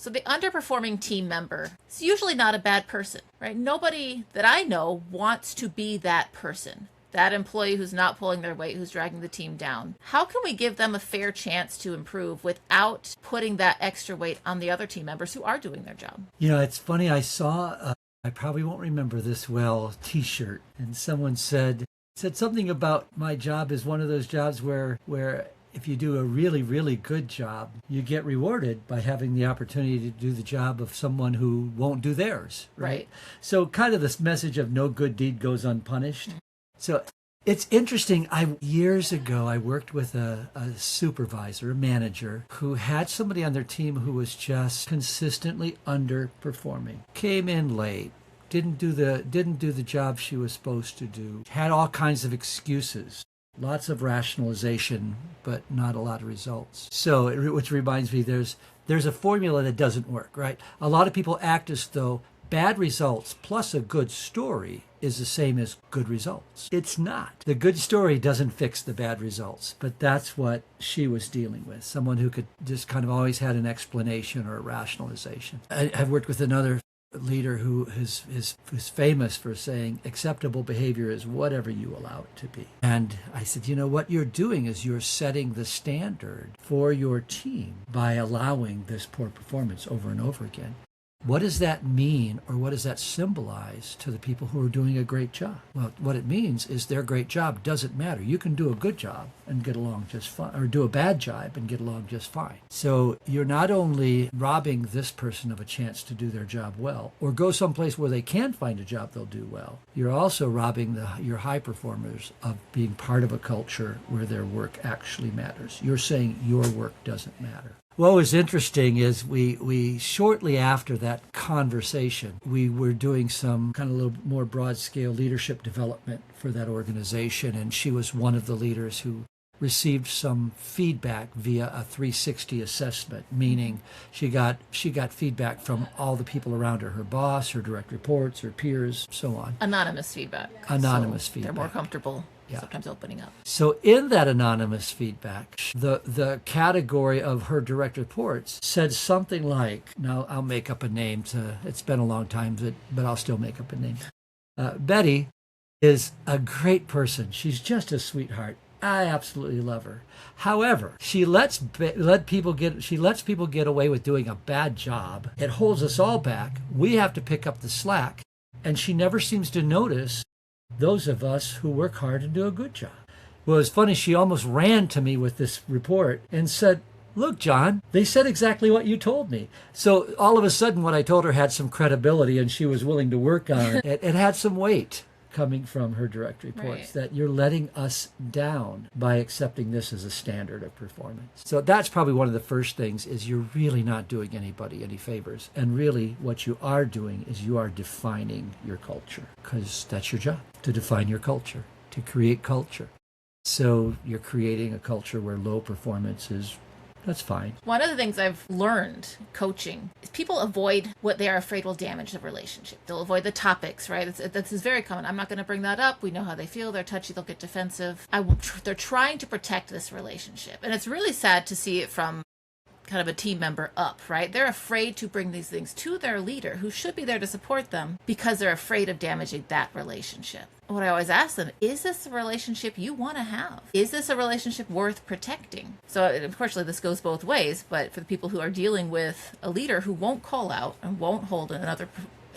So the underperforming team member is usually not a bad person, right? Nobody that I know wants to be that person, that employee who's not pulling their weight, who's dragging the team down. How can we give them a fair chance to improve without putting that extra weight on the other team members who are doing their job? It's funny. I saw, I probably won't remember this well, t-shirt, and someone said something about my job is one of those jobs where if you do a really, really good job, you get rewarded by having the opportunity to do the job of someone who won't do theirs, right? So kind of this message of no good deed goes unpunished. So it's interesting. Years ago, I worked with a supervisor, a manager, who had somebody on their team who was just consistently underperforming. Came in late, didn't do the job she was supposed to do, had all kinds of excuses. Lots of rationalization, but not a lot of results. So, which reminds me, there's a formula that doesn't work, right? A lot of people act as though bad results plus a good story is the same as good results. It's not. The good story doesn't fix the bad results, but that's what she was dealing with. Someone who could just kind of always had an explanation or a rationalization. I've worked with another leader who is famous for saying acceptable behavior is whatever you allow it to be. And I said, what you're doing is you're setting the standard for your team by allowing this poor performance over and over again. What does that mean, or what does that symbolize to the people who are doing a great job? Well, what it means is their great job doesn't matter. You can do a good job and get along just fine, or do a bad job and get along just fine. So you're not only robbing this person of a chance to do their job well, or go someplace where they can find a job they'll do well, you're also robbing your high performers of being part of a culture where their work actually matters. You're saying your work doesn't matter. What was interesting is we shortly after that conversation, we were doing some kind of a little more broad-scale leadership development for that organization, and she was one of the leaders who received some feedback via a 360 assessment, meaning she got feedback from all the people around her boss, her direct reports, her peers, so on. Anonymous feedback. Anonymous feedback. They're more comfortable. Sometimes opening up. So in that anonymous feedback, the category of her direct reports said something like, now I'll make up a name it's been a long time, but I'll still make up a name. Betty is a great person. She's just a sweetheart. I absolutely love her. However, she lets people get away with doing a bad job. It holds us all back. We have to pick up the slack, and she never seems to notice those of us who work hard and do a good job. Well, it's funny, she almost ran to me with this report and said, look, John, they said exactly what you told me. So all of a sudden, what I told her had some credibility, and she was willing to work on it. It had some weight coming from her direct reports, that you're letting us down by accepting this as a standard of performance. So that's probably one of the first things, is you're really not doing anybody any favors. And really what you are doing is you are defining your culture, because that's your job, to define your culture, to create culture. So you're creating a culture where low performance is, that's fine. One of the things I've learned coaching is people avoid what they are afraid will damage the relationship. They'll avoid the topics, right? This is very common. I'm not going to bring that up. We know how they feel. They're touchy. They'll get defensive. They're trying to protect this relationship. And it's really sad to see it from kind of a team member up, right? They're afraid to bring these things to their leader, who should be there to support them, because they're afraid of damaging that relationship. What I always ask them, is this a relationship you want to have? Is this a relationship worth protecting? So unfortunately, this goes both ways, but for the people who are dealing with a leader who won't call out and won't hold another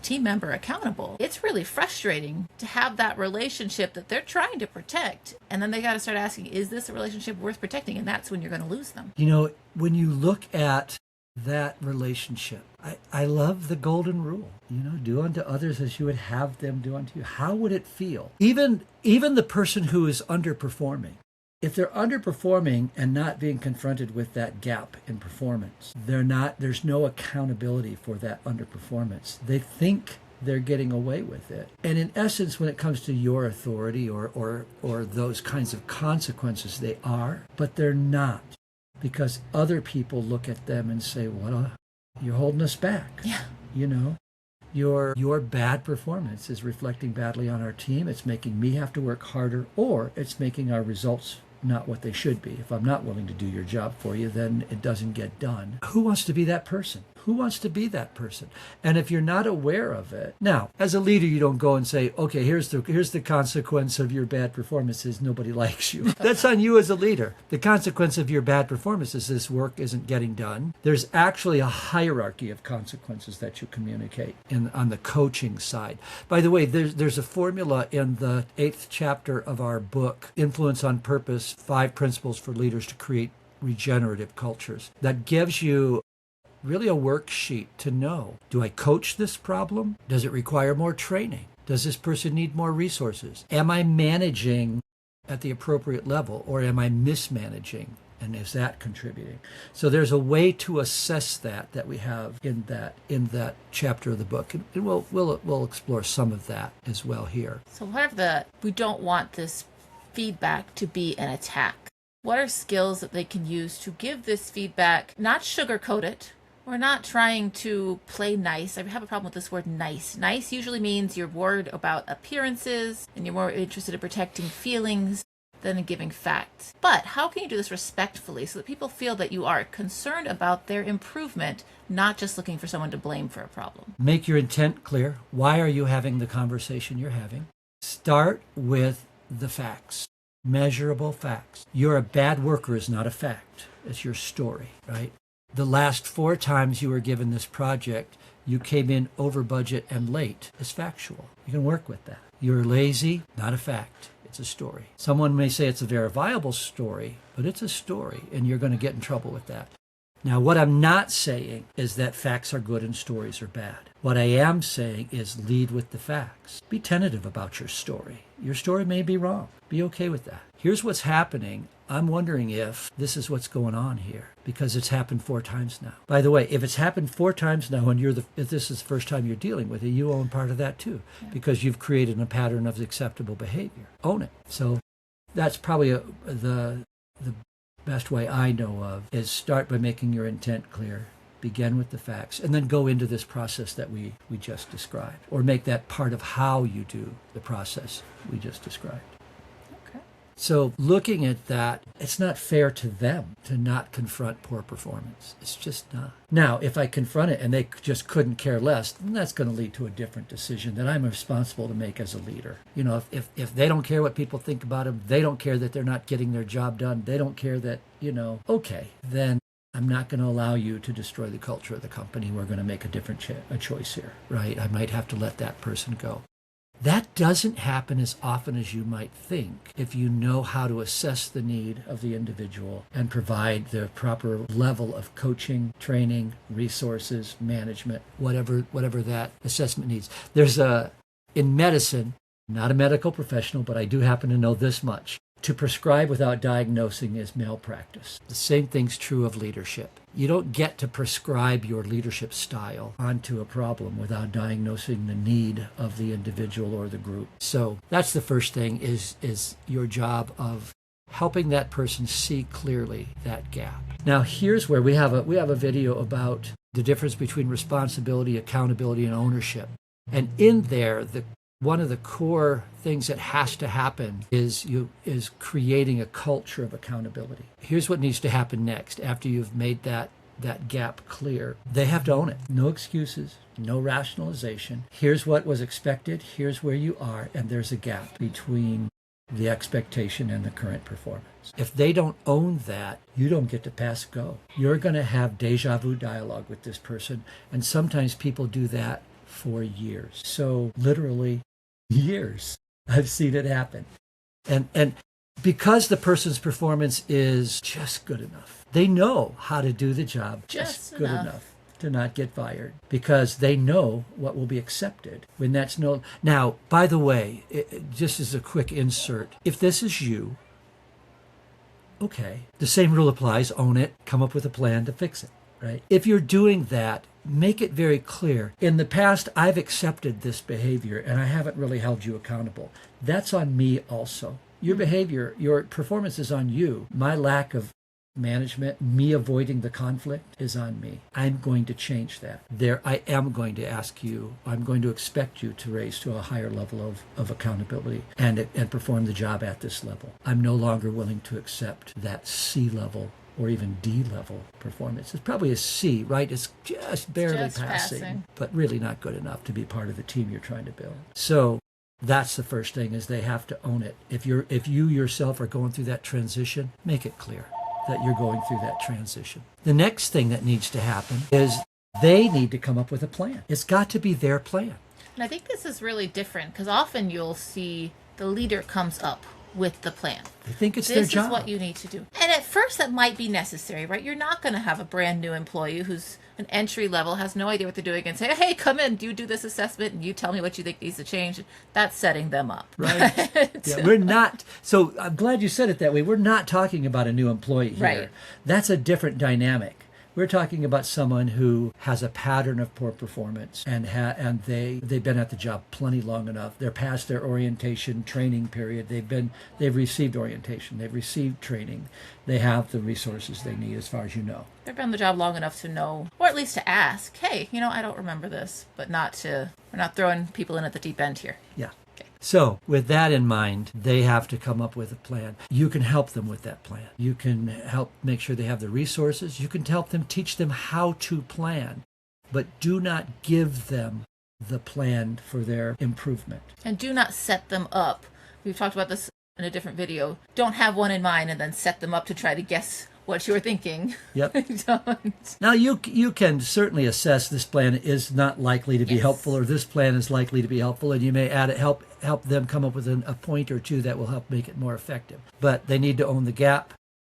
team member accountable, it's really frustrating to have that relationship that they're trying to protect, and then they got to start asking, is this a relationship worth protecting? And that's when you're going to lose them. When you look at that relationship, I love the golden rule, do unto others as you would have them do unto you. How would it feel? Even the person who is underperforming, if they're underperforming and not being confronted with that gap in performance, there's no accountability for that underperformance. They think they're getting away with it. And in essence, when it comes to your authority or those kinds of consequences, they are, but they're not. Because other people look at them and say, you're holding us back. Yeah. Your bad performance is reflecting badly on our team. It's making me have to work harder, or it's making our results not what they should be. If I'm not willing to do your job for you, then it doesn't get done. Who wants to be that person? Who wants to be that person? And if you're not aware of it, now, as a leader, you don't go and say, okay, here's the consequence of your bad performances. Nobody likes you. That's on you as a leader. The consequence of your bad performance is this work isn't getting done. There's actually a hierarchy of consequences that you communicate on the coaching side. By the way, there's a formula in the 8th chapter of our book, Influence on Purpose, 5 Principles for Leaders to Create Regenerative Cultures, that gives you really a worksheet to know, do I coach this problem? Does it require more training? Does this person need more resources? Am I managing at the appropriate level, or am I mismanaging? And is that contributing? So there's a way to assess that we have in that chapter of the book, and we'll explore some of that as well here. So we don't want this feedback to be an attack. What are skills that they can use to give this feedback, not sugarcoat it? We're not trying to play nice. I have a problem with this word nice. Nice usually means you're worried about appearances and you're more interested in protecting feelings than in giving facts. But how can you do this respectfully so that people feel that you are concerned about their improvement, not just looking for someone to blame for a problem? Make your intent clear. Why are you having the conversation you're having? Start with the facts, measurable facts. You're a bad worker is not a fact. It's your story, right? The last 4 times you were given this project, you came in over budget and late. It's factual. You can work with that. You're lazy, not a fact. It's a story. Someone may say it's a verifiable story, but it's a story, and you're going to get in trouble with that. Now, what I'm not saying is that facts are good and stories are bad. What I am saying is lead with the facts. Be tentative about your story. Your story may be wrong. Be okay with that. Here's what's happening. I'm wondering if this is what's going on here, because it's happened 4 times now. By the way, if it's happened 4 times now and if this is the first time you're dealing with it, you own part of that too, because you've created a pattern of acceptable behavior. Own it. So that's probably the best way I know of is start by making your intent clear. Begin with the facts, and then go into this process that we just described, or make that part of how you do the process we just described. So looking at that, it's not fair to them to not confront poor performance. It's just not. Now, if I confront it and they just couldn't care less, then that's going to lead to a different decision that I'm responsible to make as a leader. You know, if they don't care what people think about them, they don't care that they're not getting their job done, they don't care that, okay, then I'm not going to allow you to destroy the culture of the company. We're going to make a different choice here, right? I might have to let that person go. That doesn't happen as often as you might think if you know how to assess the need of the individual and provide the proper level of coaching, training, resources, management, whatever that assessment needs. In medicine, not a medical professional, but I do happen to know this much. To prescribe without diagnosing is malpractice. The same thing's true of leadership. You don't get to prescribe your leadership style onto a problem without diagnosing the need of the individual or the group. So that's the first thing is your job of helping that person see clearly that gap. Now here's where we have a video about the difference between responsibility, accountability, and ownership. And in there, one of the core things that has to happen is creating a culture of accountability. Here's what needs to happen next after you've made that gap clear. They have to own it. No excuses, no rationalization. Here's what was expected, here's where you are, and there's a gap between the expectation and the current performance. If they don't own that, you don't get to pass go. You're going to have deja vu dialogue with this person, and sometimes people do that for years. So literally years. I've seen it happen. And because the person's performance is just good enough, they know how to do the job just good enough to not get fired, because they know what will be accepted when that's no. Now, by the way, just as a quick insert, if this is you, okay, the same rule applies. Own it, come up with a plan to fix it, right? If you're doing that, make it very clear. In the past, I've accepted this behavior and I haven't really held you accountable. That's on me also. Your behavior, your performance is on you. My lack of management, me avoiding the conflict is on me. I'm going to change that. I am going to ask you, I'm going to expect you to raise to a higher level of accountability and perform the job at this level. I'm no longer willing to accept that C-level or even D level performance. It's probably a C, right? It's just barely Just passing, but really not good enough to be part of the team you're trying to build. So that's the first thing, is they have to own it. If you yourself are going through that transition, make it clear that you're going through that transition. The next thing that needs to happen is they need to come up with a plan. It's got to be their plan. And I think this is really different because often you'll see the leader comes up with the plan. They think it's their job. This is what you need to do. And at first that might be necessary, right? You're not going to have a brand new employee who's an entry level, has no idea what they're doing, and say, hey, come in, you do this assessment, and you tell me what you think needs to change. That's setting them up. Right. Yeah, we're not. So I'm glad you said it that way. We're not talking about a new employee here. Right. That's a different dynamic. We're talking about someone who has a pattern of poor performance, and they've been at the job plenty long enough. They're past their orientation training period. They've received orientation. They've received training. They have the resources they need, as far as you know. They've been on the job long enough to know, or at least to ask, hey, I don't remember this, but we're not throwing people in at the deep end here. Yeah. So with that in mind, they have to come up with a plan. You can help them with that plan. You can help make sure they have the resources. You can help them, teach them how to plan, but do not give them the plan for their improvement. And do not set them up. We've talked about this in a different video. Don't have one in mind and then set them up to try to guess what you're thinking. Yep. Don't. Now, you can certainly assess this plan is not likely to be helpful, or this plan is likely to be helpful, and you may help them come up with a point or two that will help make it more effective. But they need to own the gap.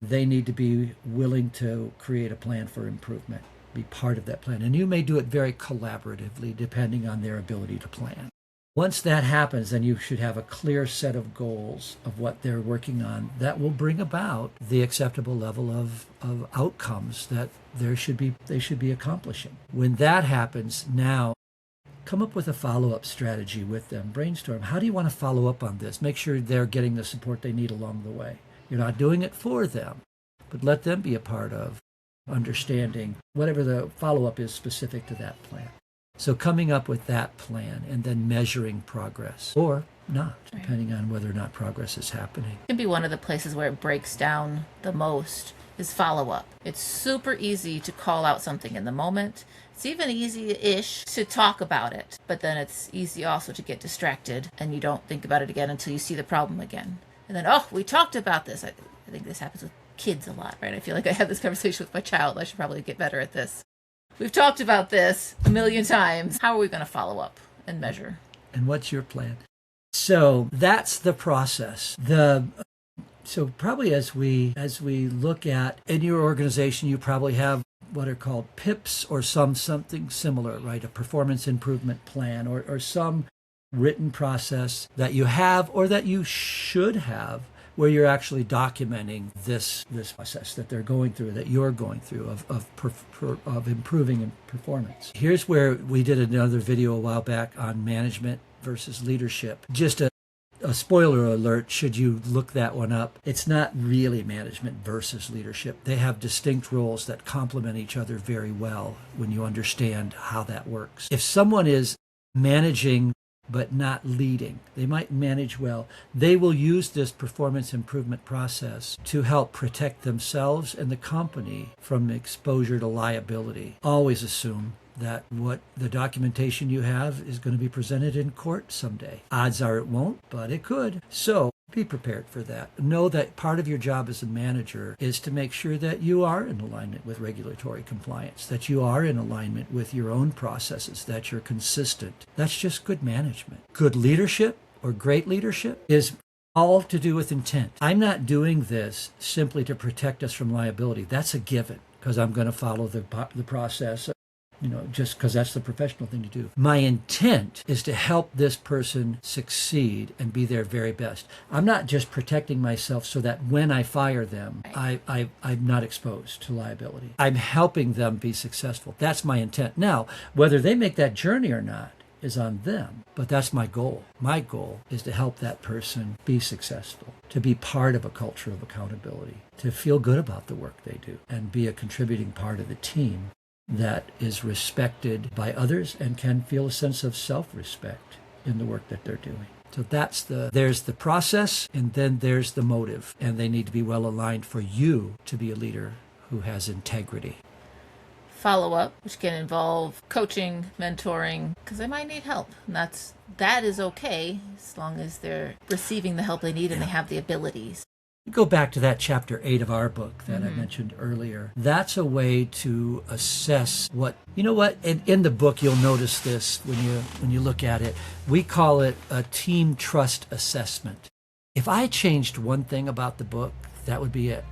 They need to be willing to create a plan for improvement, be part of that plan. And you may do it very collaboratively, depending on their ability to plan. Once that happens, then you should have a clear set of goals of what they're working on that will bring about the acceptable level of outcomes that they should be accomplishing. When that happens, now come up with a follow-up strategy with them. Brainstorm. How do you want to follow up on this? Make sure they're getting the support they need along the way. You're not doing it for them, but let them be a part of understanding whatever the follow-up is specific to that plan. So coming up with that plan and then measuring progress, or not, depending on whether or not progress is happening. It can be one of the places where it breaks down the most is follow-up. It's super easy to call out something in the moment. It's even easy-ish to talk about it, but then it's easy also to get distracted and you don't think about it again until you see the problem again. And then, we talked about this. I think this happens with kids a lot, right? I feel like I have this conversation with my child. I should probably get better at this. We've talked about this a million times. How are we going to follow up and measure? And what's your plan? So that's the process. So probably as we look at, in your organization, you probably have what are called PIPs or something similar, right? A performance improvement plan or some written process that you have or that you should have, where you're actually documenting this process that they're going through, that you're going through of improving in performance. Here's where we did another video a while back on management versus leadership. Just a spoiler alert, should you look that one up, it's not really management versus leadership. They have distinct roles that complement each other very well when you understand how that works. If someone is managing but not leading, they might manage well. They will use this performance improvement process to help protect themselves and the company from exposure to liability. Always assume that what the documentation you have is going to be presented in court someday. Odds are it won't, but it could. So be prepared for that. Know that part of your job as a manager is to make sure that you are in alignment with regulatory compliance, that you are in alignment with your own processes, that you're consistent. That's just good management. Good leadership or great leadership is all to do with intent. I'm not doing this simply to protect us from liability. That's a given because I'm going to follow the process. Just because that's the professional thing to do. My intent is to help this person succeed and be their very best. I'm not just protecting myself so that when I fire them, I'm not exposed to liability. I'm helping them be successful. That's my intent. Now, whether they make that journey or not is on them, but that's my goal. My goal is to help that person be successful, to be part of a culture of accountability, to feel good about the work they do, and be a contributing part of the team that is respected by others and can feel a sense of self-respect in the work that they're doing. So there's the process, and then there's the motive, and they need to be well aligned for you to be a leader who has integrity. Follow-up, which can involve coaching, mentoring, because they might need help. And that is okay as long as they're receiving the help they need and they have the abilities. Go back to that chapter 8 of our book that I mentioned earlier. That's a way to assess in the book you'll notice this when you look at it. We call it a team trust assessment. If I changed one thing about the book, that would be it.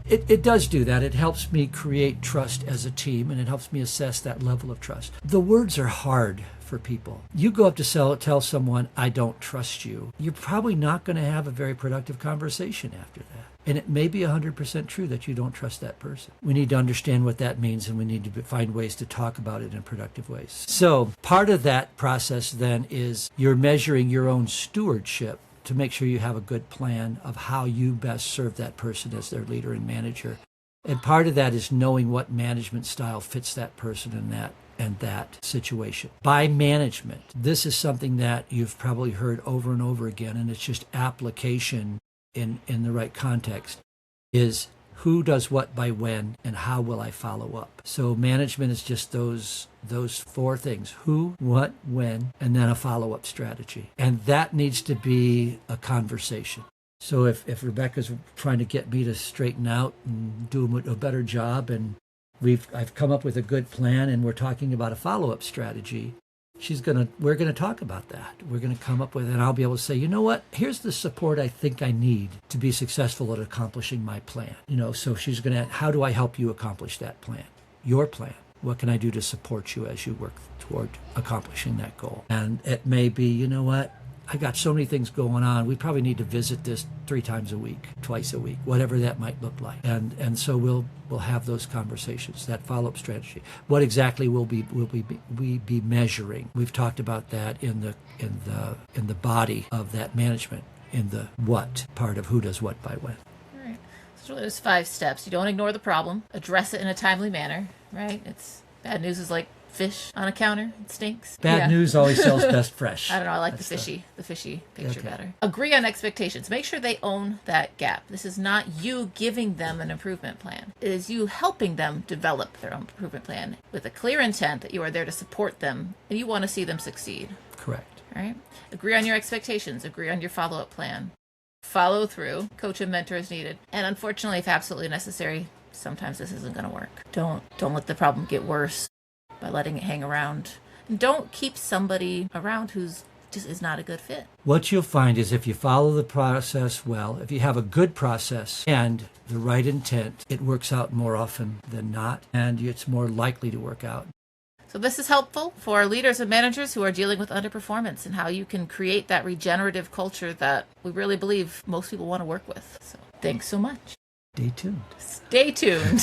It does do that. It helps me create trust as a team, and it helps me assess that level of trust. The words are hard for people. You go up to tell someone, I don't trust you. You're probably not going to have a very productive conversation after that. And it may be 100% true that you don't trust that person. We need to understand what that means, and we need to find ways to talk about it in productive ways. So part of that process then is you're measuring your own stewardship to make sure you have a good plan of how you best serve that person as their leader and manager. And part of that is knowing what management style fits that person in that situation. By management, this is something that you've probably heard over and over again, and it's just application in the right context, is who does what by when, and how will I follow up? So management is just those 4 things: who, what, when, and then a follow-up strategy. And that needs to be a conversation. So if Rebecca's trying to get me to straighten out and do a better job, and I've come up with a good plan, and we're talking about a follow-up strategy, we're gonna talk about that. We're gonna come up with, and I'll be able to say, you know what? Here's the support I think I need to be successful at accomplishing my plan. So she's gonna, how do I help you accomplish that plan? Your plan. What can I do to support you as you work toward accomplishing that goal? And it may be, you know what? I got so many things going on. We probably need to visit this 3 times a week, twice a week, whatever that might look like. And so we'll have those conversations, that follow-up strategy. What exactly will we be measuring? We've talked about that in the body of that management, in the what part of who does what by when. All right. So there's 5 steps. You don't ignore the problem. Address it in a timely manner, right? Bad news is like fish on a counter. It stinks. Bad news always sells best fresh. I don't know. I like the fishy picture better. Agree on expectations. Make sure they own that gap. This is not you giving them an improvement plan. It is you helping them develop their own improvement plan with a clear intent that you are there to support them and you want to see them succeed. Correct. All right. Agree on your expectations. Agree on your follow-up plan. Follow through. Coach and mentor as needed. And unfortunately, if absolutely necessary, sometimes this isn't going to work. Don't let the problem get worse by letting it hang around. And don't keep somebody around who's just is not a good fit. What you'll find is if you follow the process well, if you have a good process and the right intent, it works out more often than not, and it's more likely to work out. So this is helpful for leaders and managers who are dealing with underperformance and how you can create that regenerative culture that we really believe most people want to work with. So thanks so much. Stay tuned. Stay tuned.